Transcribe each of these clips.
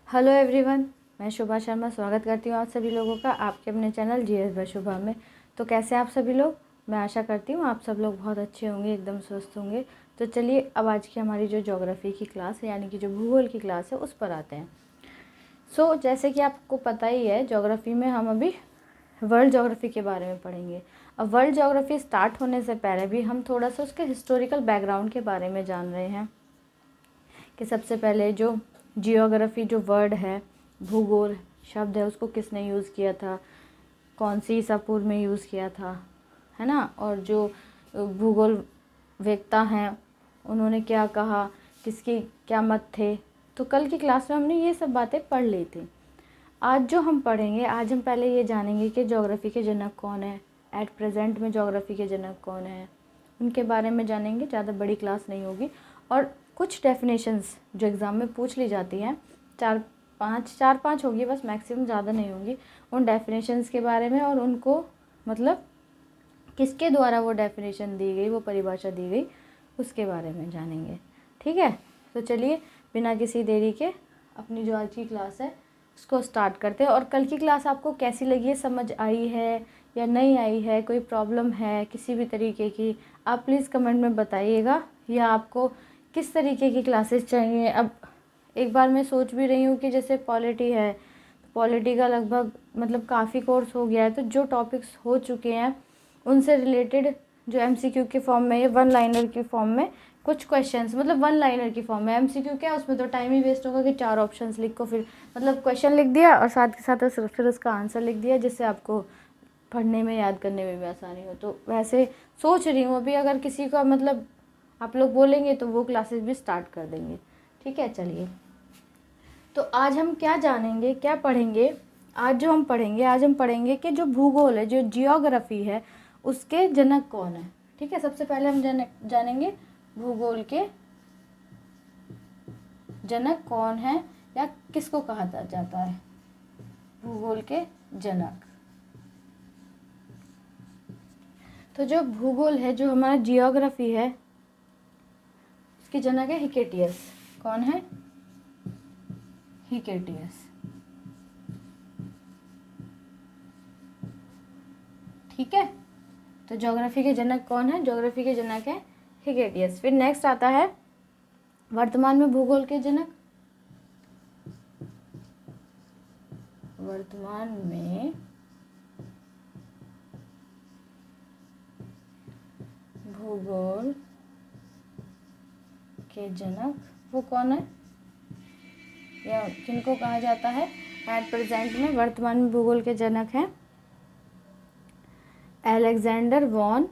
Hello everyone, मैं शुभा शर्मा स्वागत करती हूँ आप सभी लोगों का आपके अपने चैनल जीएस बाय शुभा में। तो कैसे आप सभी लोग? मैं आशा करती हूँ आप सब लोग बहुत अच्छे होंगे, एकदम स्वस्थ होंगे। तो चलिए अब आज की हमारी जो ज्योग्राफी की क्लास है यानी कि जो भूगोल की क्लास है उस पर आते हैं। जैसे कि आपको पता ही है, ज्योग्राफी में हम अभी वर्ल्ड ज्योग्राफी के बारे में पढ़ेंगे। अब वर्ल्ड ज्योग्राफी स्टार्ट होने से पहले भी हम थोड़ा सा उसके हिस्टोरिकल बैकग्राउंड के बारे में जान रहे हैं कि सबसे पहले जो जियोग्राफी जो वर्ड है, भूगोल शब्द है, उसको किसने यूज़ किया था, कौन सी ईसा पूर्व में यूज़ किया था, है ना। और जो भूगोल वेत्ता हैं उन्होंने क्या कहा, किसके क्या मत थे। तो कल की क्लास में हमने ये सब बातें पढ़ ली थी। आज जो हम पढ़ेंगे, आज हम पहले ये जानेंगे कि ज्योग्राफी के जनक कौन है, एट प्रेजेंट में ज्योग्राफी के जनक कौन है, उनके बारे में जानेंगे। ज़्यादा बड़ी क्लास नहीं होगी। और कुछ डेफिनेशंस जो एग्ज़ाम में पूछ ली जाती हैं, चार पाँच होगी बस, मैक्सिमम ज़्यादा नहीं होंगी, उन डेफिनेशंस के बारे में और उनको मतलब किसके द्वारा वो डेफिनेशन दी गई, वो परिभाषा दी गई, उसके बारे में जानेंगे। ठीक है, तो चलिए बिना किसी देरी के अपनी जो आज की क्लास है उसको स्टार्ट करते हैं। और कल की क्लास आपको कैसी लगी है, समझ आई है या नहीं आई है, कोई प्रॉब्लम है किसी भी तरीके की, आप प्लीज़ कमेंट में बताइएगा। या आपको किस तरीके की क्लासेस चाहिए। अब एक बार मैं सोच भी रही हूँ कि जैसे पॉलिटी है, पॉलिटी का लगभग मतलब काफ़ी कोर्स हो गया है, तो जो टॉपिक्स हो चुके हैं उनसे रिलेटेड जो एमसीक्यू के फॉर्म में या वन लाइनर के फॉर्म में कुछ क्वेश्चंस, मतलब वन लाइनर की फॉर्म में। एमसीक्यू क्या, उसमें तो टाइम ही वेस्ट होगा कि 4 ऑप्शंस लिखो, फिर मतलब क्वेश्चन लिख दिया और साथ के साथ फिर उसका आंसर लिख दिया, जिससे आपको पढ़ने में याद करने में भी आसानी हो। तो वैसे सोच रही हूँ अभी, अगर किसी का मतलब आप लोग बोलेंगे तो वो क्लासेस भी स्टार्ट कर देंगे। ठीक है, चलिए तो आज हम क्या जानेंगे, क्या पढ़ेंगे। आज हम पढ़ेंगे कि जो भूगोल है, जो जियोग्राफी है, उसके जनक कौन है। ठीक है, सबसे पहले हम जानेंगे भूगोल के जनक कौन है या किसको कहा जाता है भूगोल के जनक। तो जो भूगोल है, जो हमारा जियोग्राफी है, उसके जनक है हिकेटियस। कौन है? हिकेटियस। ठीक है, तो ज्योग्राफी के जनक कौन है? ज्योग्राफी के जनक है हिकेटियस। फिर नेक्स्ट आता है वर्तमान में भूगोल के जनक। वर्तमान में भूगोल के जनक वो कौन है या किनको कहा जाता है? एट प्रेजेंट में वर्तमान में भूगोल के जनक हैं अलेक्जेंडर वॉन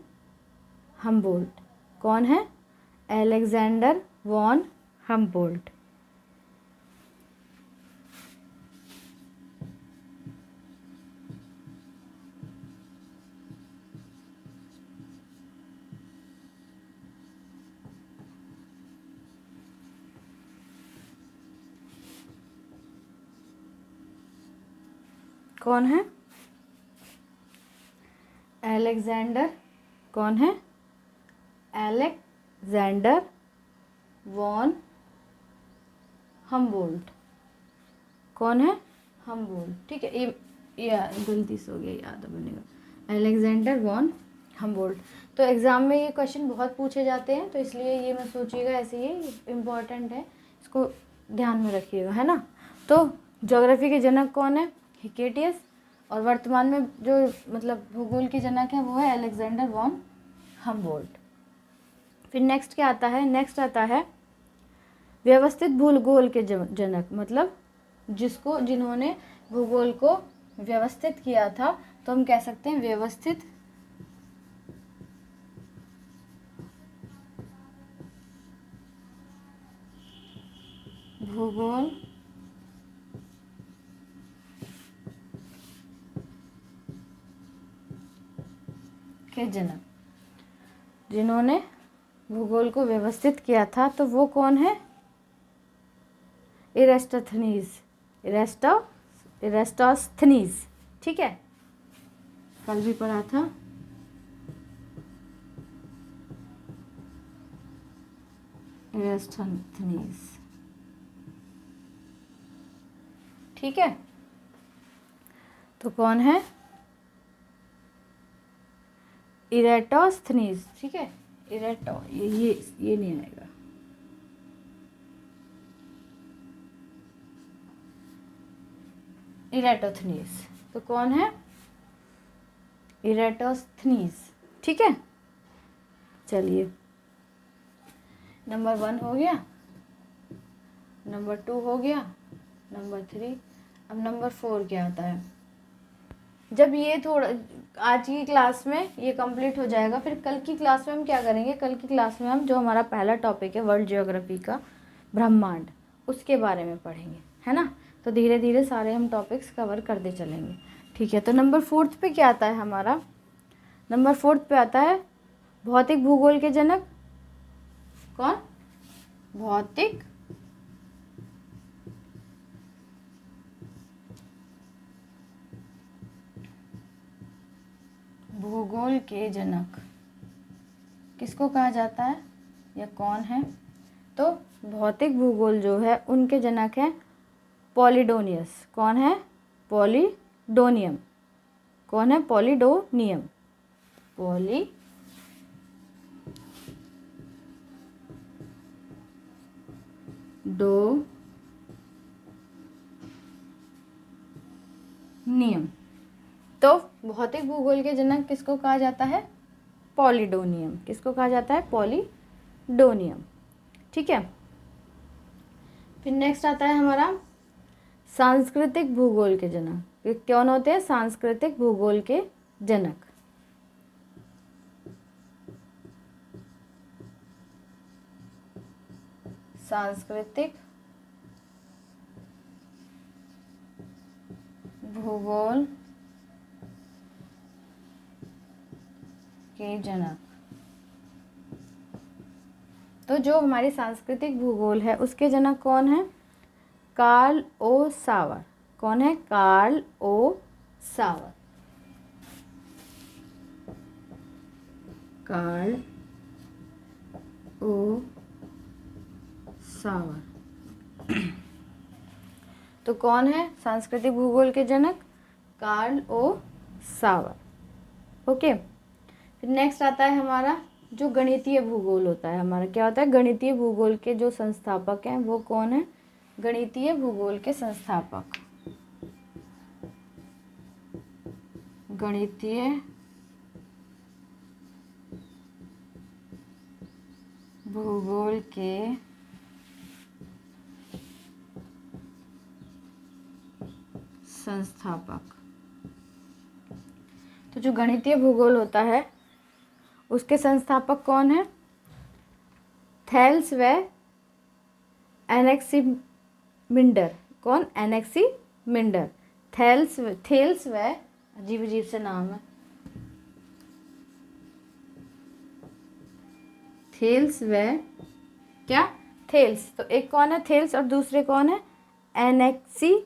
हम्बोल्ट। कौन है? Alexander von Humboldt. कौन है? अलेक्जेंडर। कौन है? Alexander von Humboldt. कौन है? हम्बोल्ट। ठीक है, ये गलती से हो गया, याद बनेगा, अलेक्जेंडर वॉन हम्बोल्ट। तो एग्ज़ाम में ये क्वेश्चन बहुत पूछे जाते हैं, तो इसलिए ये मैं सोचिएगा ऐसे ही इम्पॉर्टेंट है, इसको ध्यान में रखिएगा, है ना। तो ज्योग्राफी के जनक कौन है? हिकेटियस। और वर्तमान में जो मतलब भूगोल के जनक है वो है अलेक्जेंडर वॉन हम्बोल्ट। फिर नेक्स्ट क्या आता है? नेक्स्ट आता है व्यवस्थित भूगोल के जनक, मतलब जिन्होंने भूगोल को व्यवस्थित किया था, तो हम कह सकते हैं व्यवस्थित भूगोल के जनक। जिन्होंने भूगोल को व्यवस्थित किया था तो वो कौन है? इरेस्टोस्थनीज। इरेस्टोस्थनीज। ठीक है, कल भी पढ़ा था। इरेस्टोस्थनीज। ठीक है। तो कौन है? इरेटोस्थनीज, ठीक है। ये नहीं आएगा। इरेटोस्थनीज, तो कौन है? इरेटोस्थनीज, ठीक है। चलिए, नंबर 1 हो गया, नंबर 2 हो गया, नंबर 3। अब नंबर 4 क्या आता है? जब ये थोड़ा आज की क्लास में ये कंप्लीट हो जाएगा, फिर कल की क्लास में हम क्या करेंगे? कल की क्लास में हम जो हमारा पहला टॉपिक है वर्ल्ड ज्योग्राफी का, ब्रह्मांड, उसके बारे में पढ़ेंगे, है ना। तो धीरे धीरे सारे हम टॉपिक्स कवर करते चलेंगे, ठीक है। तो नंबर 4 पे क्या आता है हमारा? नंबर 4 पे आता है भौतिक भूगोल के जनक। कौन? भौतिक भूगोल के जनक किसको कहा जाता है या कौन है? तो भौतिक भूगोल जो है उनके जनक हैं पॉलिडोनियस। कौन है? पॉलिडोनियम। कौन है? पॉलिडोनियम। पॉलिडोनियम। तो भौतिक भूगोल के जनक किसको कहा जाता है? पॉलिडोनियम। किसको कहा जाता है? पॉलिडोनियम, ठीक है। फिर नेक्स्ट आता है हमारा सांस्कृतिक भूगोल के जनक। ये कौन होते हैं? सांस्कृतिक भूगोल के जनक। सांस्कृतिक भूगोल के जनक। तो जो हमारी सांस्कृतिक भूगोल है उसके जनक कौन है? कार्ल ओ सावर। कौन है? कार्ल ओ सावर। कार्ल ओ सावर। तो कौन है सांस्कृतिक भूगोल के जनक? कार्ल ओ सावर, ओके। फिर नेक्स्ट आता है हमारा जो गणितीय भूगोल होता है हमारा। क्या होता है? गणितीय भूगोल के जो संस्थापक हैं वो कौन है? गणितीय भूगोल के संस्थापक। गणितीय भूगोल के संस्थापक। तो जो गणितीय भूगोल होता है उसके संस्थापक कौन है? थेल्स व एनेक्सिमिंडर। कौन? एनेक्सिमिंडर। थेल्स व अजीब अजीब से नाम है। थेल्स व क्या? थेल्स। तो एक कौन है? थेल्स। और दूसरे कौन है? एनेक्सिमिंडर।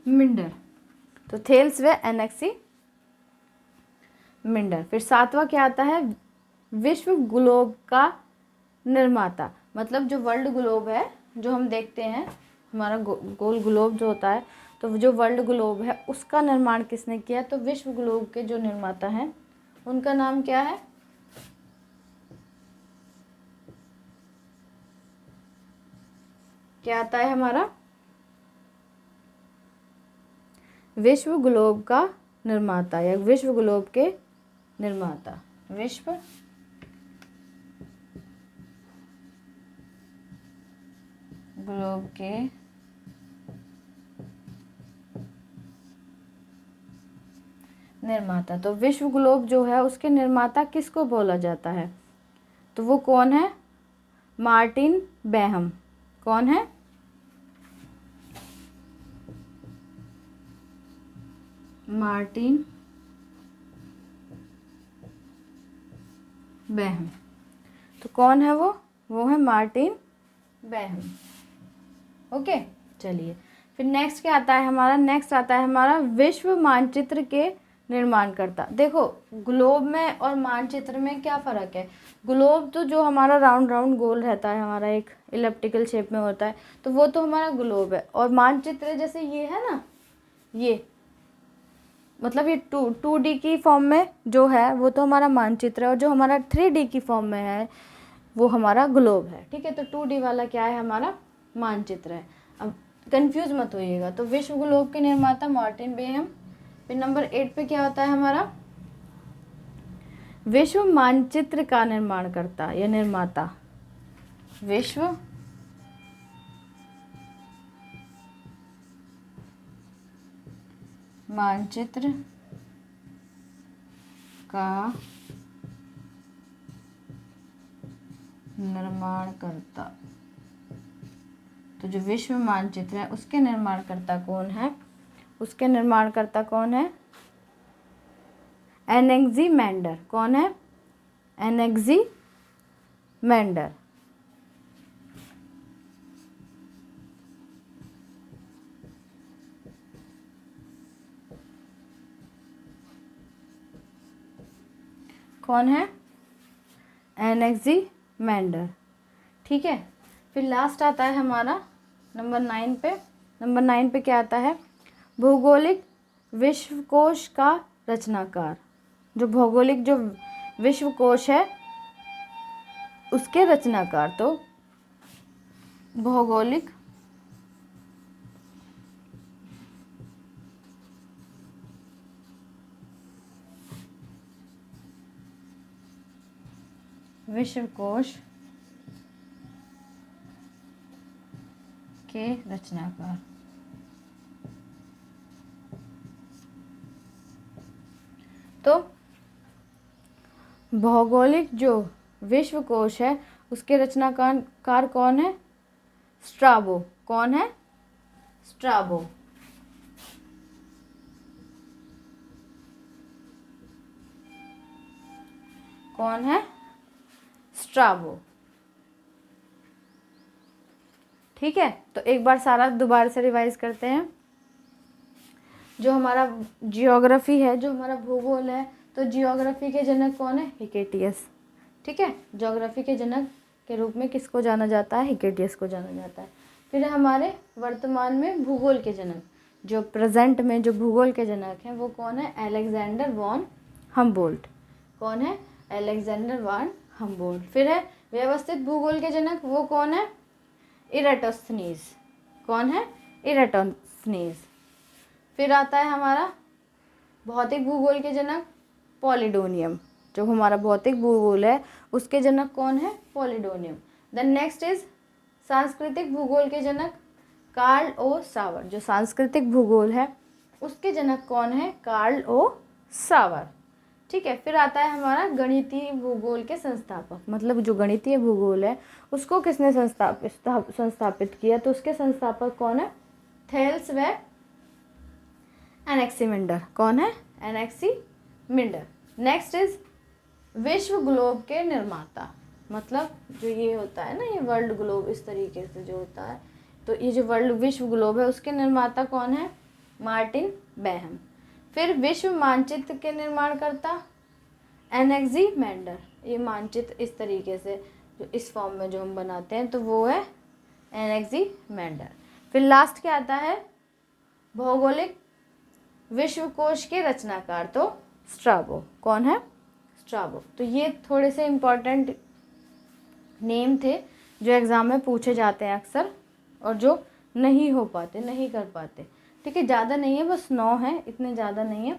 मिंडर। तो थेल्स व एनेक्सिमिंडर। फिर 7वां क्या आता है? विश्व ग्लोब का निर्माता। मतलब जो वर्ल्ड ग्लोब है जो हम देखते हैं, हमारा गोल ग्लोब जो होता है, तो जो वर्ल्ड ग्लोब है उसका निर्माण किसने किया? तो विश्व ग्लोब के जो निर्माता हैं उनका नाम क्या है? क्या आता है हमारा? विश्व ग्लोब का निर्माता या विश्व ग्लोब के निर्माता। विश्व ग्लोब के निर्माता। तो विश्व ग्लोब जो है उसके निर्माता किसको बोला जाता है? तो वो कौन है? Martin Behaim. कौन है? Martin Behaim. तो कौन है वो? वो है मार्टिन बेहम, ओके। चलिए, फिर नेक्स्ट क्या आता है हमारा, नेक्स्ट आता है हमारा विश्व मानचित्र के निर्माणकर्ता। देखो ग्लोब में और मानचित्र में क्या फ़र्क है। ग्लोब तो जो हमारा राउंड राउंड गोल रहता है, हमारा एक इलिप्टिकल शेप में होता है, तो वो तो हमारा ग्लोब है। और मानचित्र जैसे ये है ना, ये मतलब ये 2D की फॉर्म में जो है वो तो हमारा मानचित्र है, और जो हमारा 3D की फॉर्म में है वो हमारा ग्लोब है। ठीक है, तो 2D वाला क्या है, हमारा मानचित्र है। अब कंफ्यूज मत होइएगा। तो विश्व ग्लोब के निर्माता मार्टिन बेहम। फिर नंबर 8 पे क्या होता है हमारा, विश्व मानचित्र का निर्माणकर्ता या निर्माता। विश्व मानचित्र का निर्माणकर्ता। तो जो विश्व मानचित्र है उसके निर्माणकर्ता कौन है, उसके निर्माणकर्ता कौन है, एनेक्सीमैंडर। कौन है, एनेक्सीमैंडर। कौन है, एनेक्सीमैंडर। ठीक है, फिर लास्ट आता है हमारा नंबर 9 पे। नंबर 9 पे क्या आता है, भौगोलिक विश्वकोश का रचनाकार। जो भौगोलिक जो विश्वकोश है उसके रचनाकार। तो भौगोलिक विश्वकोश के रचनाकार। तो भौगोलिक जो विश्वकोश है उसके रचनाकार कौन है, स्ट्राबो। कौन है, स्ट्राबो। कौन है, स्ट्राबो। ठीक है, तो एक बार सारा दोबारा से रिवाइज करते हैं। जो हमारा जियोग्राफी है, जो हमारा भूगोल है, तो जियोग्राफी के जनक कौन है, हिकेटियस। ठीक है, ज्योग्राफी के जनक के रूप में किसको जाना जाता है, हिकेटियस को जाना जाता है। फिर हमारे वर्तमान में भूगोल के जनक, जो प्रेजेंट में जो भूगोल के जनक हैं वो कौन है, अलेक्जेंडर वॉन हम्बोल्ट। कौन है, अलेक्जेंडर वॉन हम्बोल्ट। फिर है व्यवस्थित भूगोल के जनक, वो कौन है, इराटोस्थनीज। कौन है, इराटोस्थनीज। फिर आता है हमारा भौतिक भूगोल के जनक, पॉलिडोनियम। जो हमारा भौतिक भूगोल है उसके जनक कौन है, पॉलिडोनियम। देन नेक्स्ट इज सांस्कृतिक भूगोल के जनक, कार्ल ओ सावर। जो सांस्कृतिक भूगोल है उसके जनक कौन है, कार्ल ओ सावर। ठीक है, फिर आता है हमारा गणितीय भूगोल के संस्थापक। मतलब जो गणितीय भूगोल है उसको किसने संस्थापित किया, तो उसके संस्थापक कौन है, थेल्स व एनेक्सीमैंडर। कौन है, एनेक्सीमैंडर। नेक्स्ट इज विश्व ग्लोब के निर्माता। मतलब जो ये होता है ना, ये वर्ल्ड ग्लोब इस तरीके से जो होता है, तो ये जो वर्ल्ड विश्व ग्लोब है उसके निर्माता कौन है, मार्टिन बेहम। फिर विश्व मानचित्र के निर्माणकर्ता, एनेक्सीमैंडर। ये मानचित्र इस तरीके से जो इस फॉर्म में जो हम बनाते हैं तो वो है एनेक्सीमैंडर। फिर लास्ट क्या आता है, भौगोलिक विश्वकोश के रचनाकार, तो स्ट्राबो। कौन है, स्ट्राबो। तो ये थोड़े से इम्पॉर्टेंट नेम थे जो एग्ज़ाम में पूछे जाते हैं अक्सर, और जो नहीं हो पाते, नहीं कर पाते। ठीक है, ज़्यादा नहीं है, बस 9 है, इतने ज़्यादा नहीं है।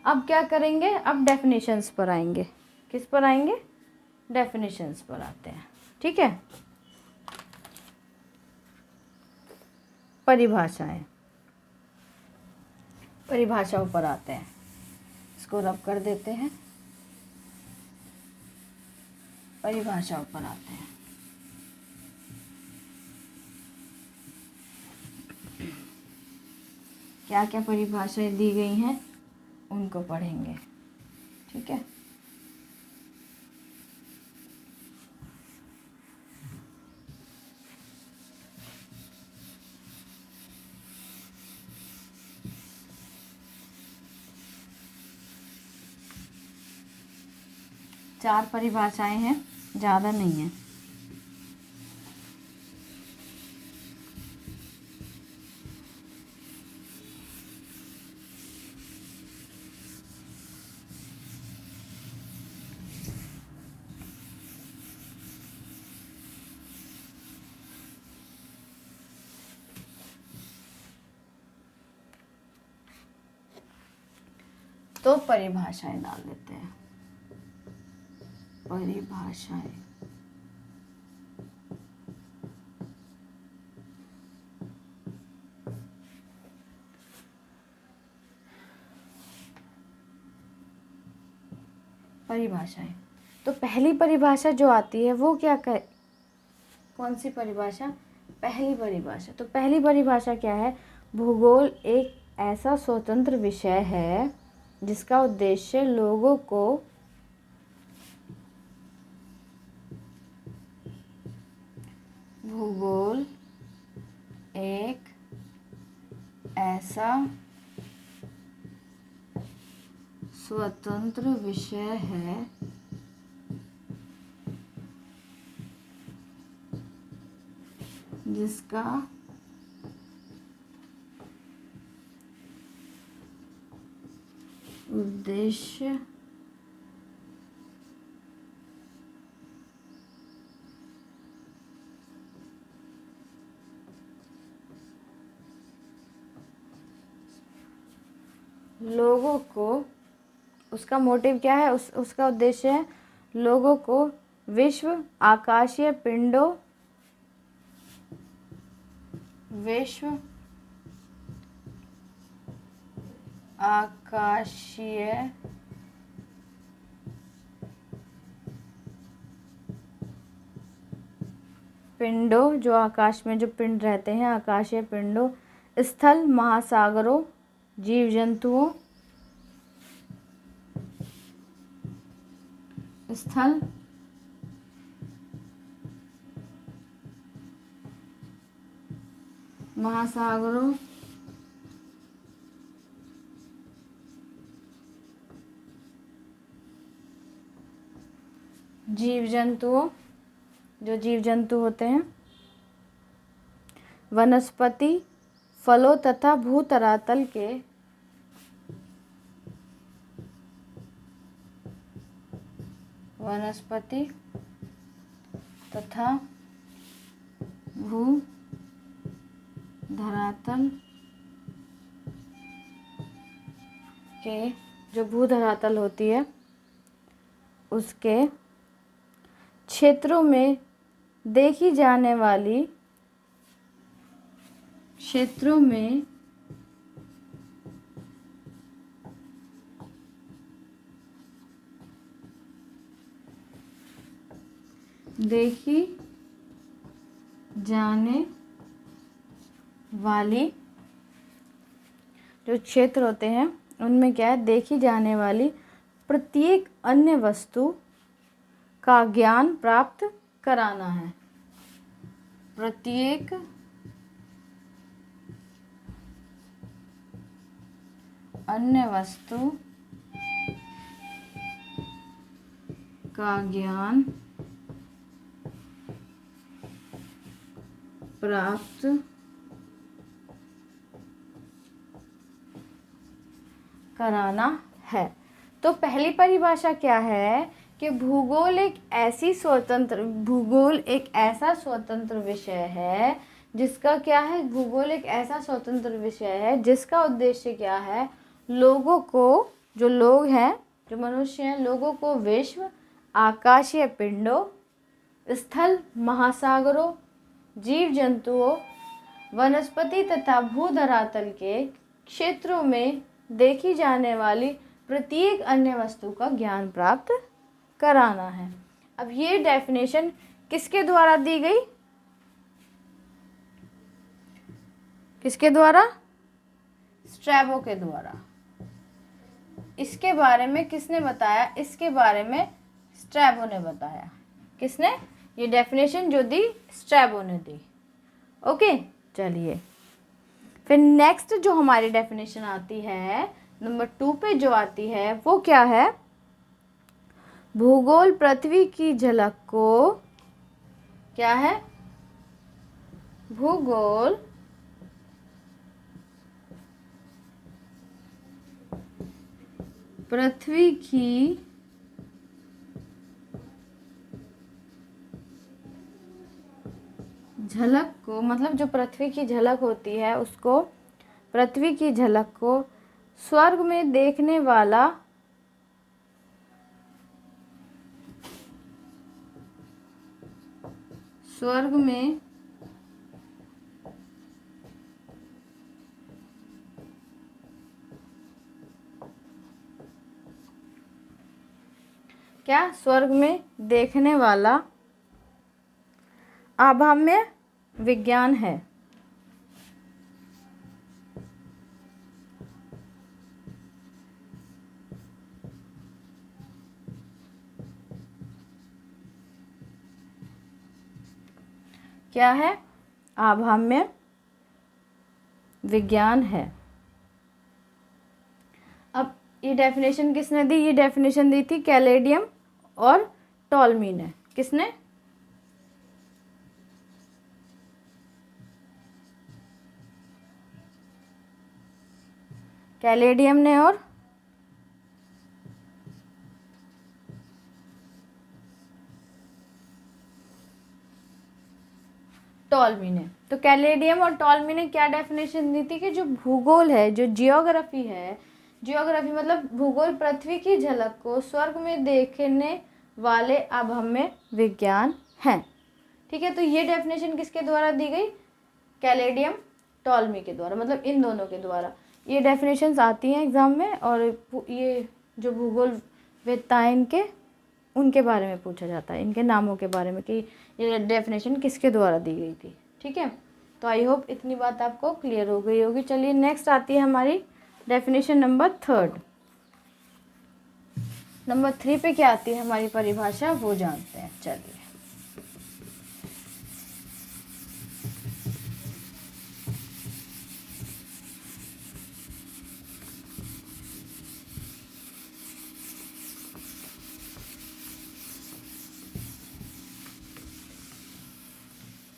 अब क्या करेंगे, अब डेफिनेशंस पर आएंगे। किस पर आएंगे, डेफिनेशंस पर आते हैं। ठीक है, परिभाषाएं, परिभाषाओं पर आते हैं। इसको रब कर देते हैं, परिभाषाओं पर आते हैं। क्या क्या परिभाषाएं दी गई हैं उनको पढ़ेंगे। ठीक है, 4 परिभाषाएं हैं, ज़्यादा नहीं है। तो परिभाषाएं डाल देते हैं। परिभाषाएं, परिभाषाएं। तो पहली परिभाषा जो आती है वो क्या कह, कौन सी परिभाषा? पहली परिभाषा। तो पहली परिभाषा क्या है? भूगोल एक ऐसा स्वतंत्र विषय है जिसका उद्देश्य लोगों को भूगोल एक ऐसा स्वतंत्र विषय है जिसका उद्देश्य लोगों को, उसका मोटिव क्या है, उसका उद्देश्य है लोगों को विश्व आकाशीय पिंडों जो आकाश में जो पिंड रहते हैं, आकाशीय पिंडों, स्थल महासागरों, जीव जंतुओं, स्थल महासागरों, जीव जंतुओं, जो जीव जंतु होते हैं, वनस्पति, फलों तथा भूतरातल के वनस्पति तथा भूधरातल के, जो भूधरातल होती है उसके क्षेत्रों में देखी जाने वाली जो क्षेत्र होते हैं उनमें क्या है, देखी जाने वाली प्रत्येक अन्य वस्तु का ज्ञान प्राप्त कराना है। प्रत्येक अन्य वस्तु का ज्ञान प्राप्त कराना है। तो पहली परिभाषा क्या है कि भूगोल एक ऐसा स्वतंत्र विषय है जिसका क्या है, भूगोल एक ऐसा स्वतंत्र विषय है जिसका उद्देश्य क्या है, लोगों को, जो लोग हैं, जो मनुष्य हैं, लोगों को विश्व आकाशीय पिंडों, स्थल महासागरों, जीव जंतुओं, वनस्पति तथा भूधरातल के क्षेत्रों में देखी जाने वाली प्रत्येक अन्य वस्तु का ज्ञान प्राप्त कराना है। अब ये डेफिनेशन किसके द्वारा दी गई? किसके द्वारा? स्ट्रैबो के द्वारा। इसके बारे में किसने बताया? इसके बारे में स्ट्रैबो ने बताया। किसने? ये डेफिनेशन जो दी, स्ट्रैबो ने दी। ओके, चलिए फिर नेक्स्ट जो हमारी डेफिनेशन आती है, नंबर 2 पे जो आती है वो क्या है? भूगोल पृथ्वी की झलक को, क्या है, भूगोल पृथ्वी की झलक को, मतलब जो पृथ्वी की झलक होती है उसको, पृथ्वी की झलक को स्वर्ग में देखने वाला, स्वर्ग में क्या, स्वर्ग में देखने वाला अभाम्य विज्ञान है। क्या है, अभाम्य विज्ञान है। अब ये डेफिनेशन किसने दी, ये डेफिनेशन दी थी कैलेडियम और टॉलमी ने। किसने, कैलेडियम ने और टॉलमी ने। तो कैलेडियम और टॉलमी ने क्या डेफिनेशन दी थी कि जो भूगोल है, जो जियोग्राफी है, जियोग्राफी मतलब भूगोल पृथ्वी की झलक को स्वर्ग में देखने वाले अभाम्य विज्ञान हैं। ठीक है, तो ये डेफिनेशन किसके द्वारा दी गई, कैलेडियम टॉलमी के द्वारा, मतलब इन दोनों के द्वारा ये डेफिनेशंस आती हैं एग्जाम में। और ये जो भूगोल वेत्ताएं इनके, उनके बारे में पूछा जाता है, इनके नामों के बारे में कि ये डेफिनेशन किसके द्वारा दी गई थी। ठीक है, तो आई होप इतनी बात आपको क्लियर हो गई होगी। चलिए नेक्स्ट आती है हमारी डेफिनेशन नंबर 3। नंबर 3 पे क्या आती है हमारी परिभाषा, वो जानते हैं। चलिए,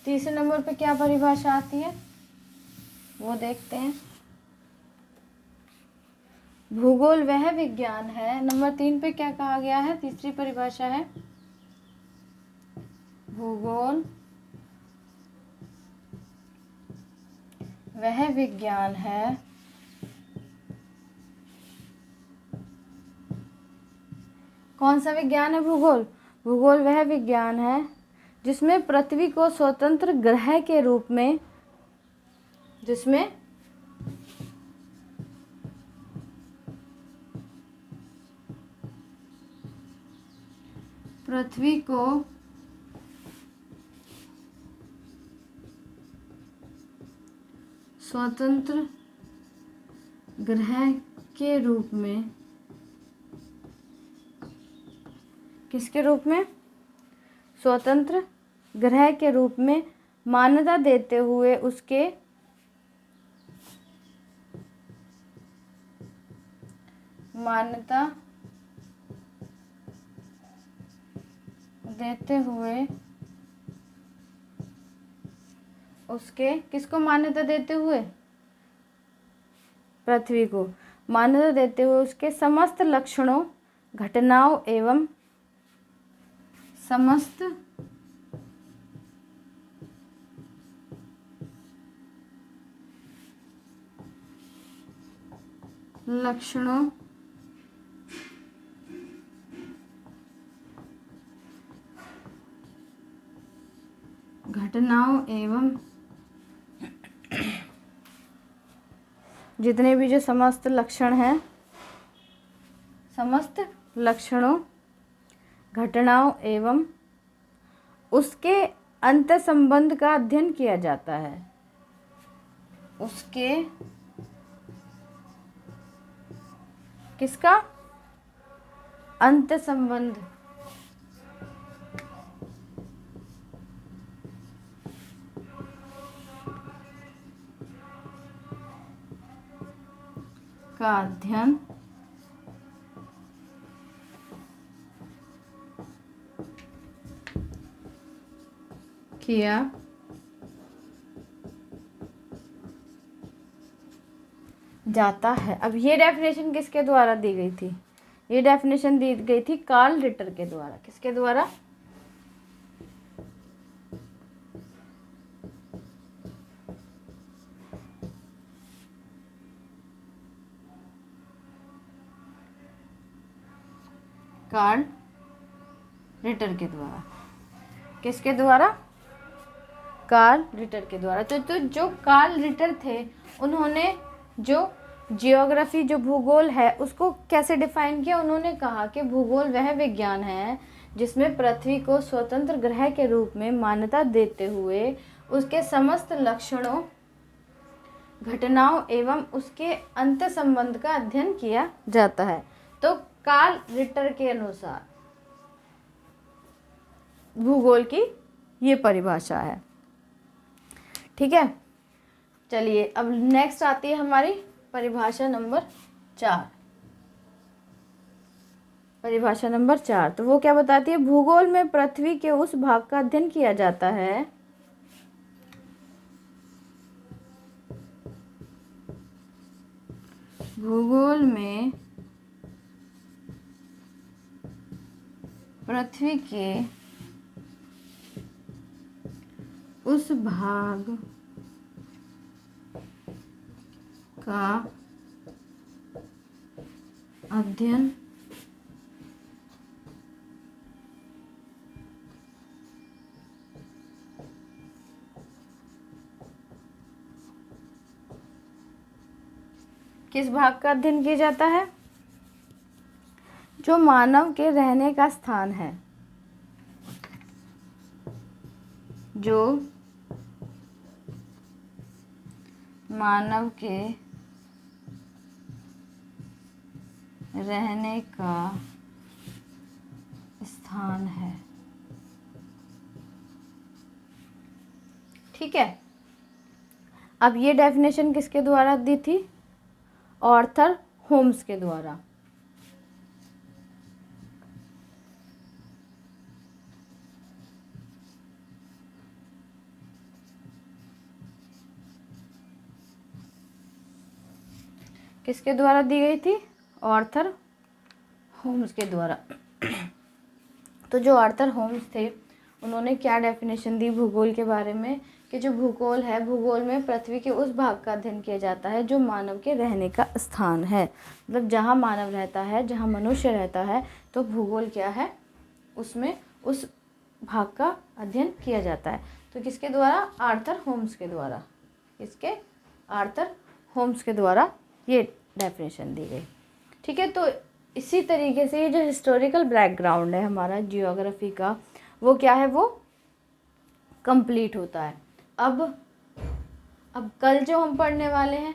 तीसरे नंबर पे क्या परिभाषा आती है वो देखते हैं। भूगोल वह विज्ञान है। नंबर 3 पे क्या कहा गया है, तीसरी परिभाषा है भूगोल वह विज्ञान है कौन सा विज्ञान है, भूगोल। भूगोल वह विज्ञान है जिसमें पृथ्वी को स्वतंत्र ग्रह के रूप में, जिसमें पृथ्वी को स्वतंत्र ग्रह के रूप में, किसके रूप में, स्वतंत्र ग्रह के रूप में मान्यता देते हुए उसके मान्यता देते हुए उसके, किसको मान्यता देते हुए, पृथ्वी को मान्यता देते हुए उसके समस्त लक्षणों, घटनाओं एवं समस्त लक्षणों, घटनाओं एवं जितने भी जो समस्त लक्षण हैं, समस्त लक्षणों, घटनाओं एवं उसके अंतर संबंध का अध्ययन किया जाता है। उसके, किसका, अंतर संबंध का अध्ययन किया जाता है। अब ये डेफिनेशन किसके द्वारा दी गई थी? ये डेफिनेशन दी गई थी कार्ल रिटर के द्वारा। किसके द्वारा? कार्ल रिटर के द्वारा। किसके द्वारा? कार्ल रिटर के द्वारा। तो जो कार्ल रिटर थे उन्होंने जो जियोग्राफी, जो भूगोल है, उसको कैसे डिफाइन किया? उन्होंने कहा कि भूगोल वह विज्ञान है जिसमें पृथ्वी को स्वतंत्र ग्रह के रूप में मान्यता देते हुए उसके समस्त लक्षणों, घटनाओं एवं उसके अंतर संबंध का अध्ययन किया जाता है। तो कार्ल रिटर के अनुसार भूगोल की ये परिभाषा है। ठीक है, चलिए अब नेक्स्ट आती है हमारी परिभाषा नंबर 4। परिभाषा नंबर 4 तो वो क्या बताती है? भूगोल में पृथ्वी के उस भाग का अध्ययन किया जाता है भूगोल में पृथ्वी के उस भाग का अध्ययन किस भाग का अध्ययन किया जाता है? जो मानव के रहने का स्थान है, जो मानव के रहने का स्थान है। ठीक है, अब ये डेफिनेशन किसके द्वारा दी थी? आर्थर होम्स के द्वारा। किसके द्वारा दी गई थी? आर्थर होम्स के द्वारा। तो जो आर्थर होम्स थे उन्होंने क्या डेफिनेशन दी भूगोल के बारे में? कि जो भूगोल है, भूगोल में पृथ्वी के उस भाग का अध्ययन किया जाता है जो मानव के रहने का स्थान है। मतलब जहाँ मानव रहता है, जहाँ मनुष्य रहता है, तो भूगोल क्या है, उसमें उस भाग का अध्ययन किया जाता है। तो किसके द्वारा? आर्थर होम्स के द्वारा। किसके? आर्थर होम्स के द्वारा ये डेफिनेशन दी गई। ठीक है, तो इसी तरीके से ये जो हिस्टोरिकल बैकग्राउंड है हमारा जियोग्राफी का, वो क्या है, वो कंप्लीट होता है। अब कल जो हम पढ़ने वाले हैं,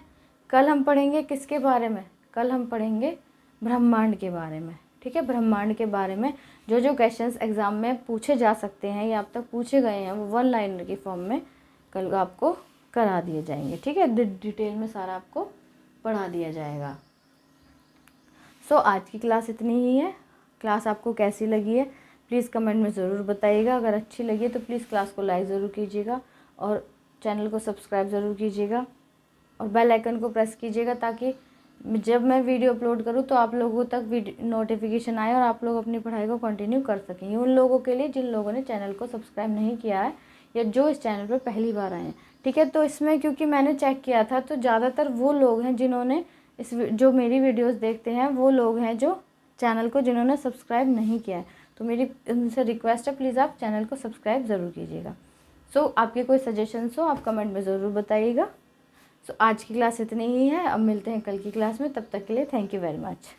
कल हम पढ़ेंगे किसके बारे में? कल हम पढ़ेंगे ब्रह्मांड के बारे में। ठीक है, ब्रह्मांड के बारे में जो जो क्वेश्चंस एग्ज़ाम में पूछे जा सकते हैं या अब तक पूछे गए हैं वो 1 लाइनर की फॉर्म में कल आपको करा दिए जाएंगे। ठीक है, डिटेल में सारा आपको पढ़ा दिया जाएगा। सो आज की क्लास इतनी ही है। क्लास आपको कैसी लगी है प्लीज़ कमेंट में ज़रूर बताइएगा। अगर अच्छी लगी है तो प्लीज़ क्लास को लाइक ज़रूर कीजिएगा और चैनल को सब्सक्राइब ज़रूर कीजिएगा और बेल आइकन को प्रेस कीजिएगा ताकि जब मैं वीडियो अपलोड करूँ तो आप लोगों तक नोटिफिकेशन आए और आप लोग अपनी पढ़ाई को कंटिन्यू कर सकें। उन लोगों के लिए जिन लोगों ने चैनल को सब्सक्राइब नहीं किया है या जो इस चैनल पर पहली बार आए हैं। ठीक है, तो इसमें क्योंकि मैंने चेक किया था तो ज़्यादातर वो लोग हैं जिन्होंने जो मेरी वीडियोस देखते हैं वो लोग हैं जो चैनल को जिन्होंने सब्सक्राइब नहीं किया है। तो मेरी उनसे रिक्वेस्ट है प्लीज़ आप चैनल को सब्सक्राइब ज़रूर कीजिएगा। सो आपके कोई सजेशंस हो आप कमेंट में ज़रूर बताइएगा। सो आज की क्लास इतनी ही है। अब मिलते हैं कल की क्लास में, तब तक के लिए थैंक यू वेरी मच।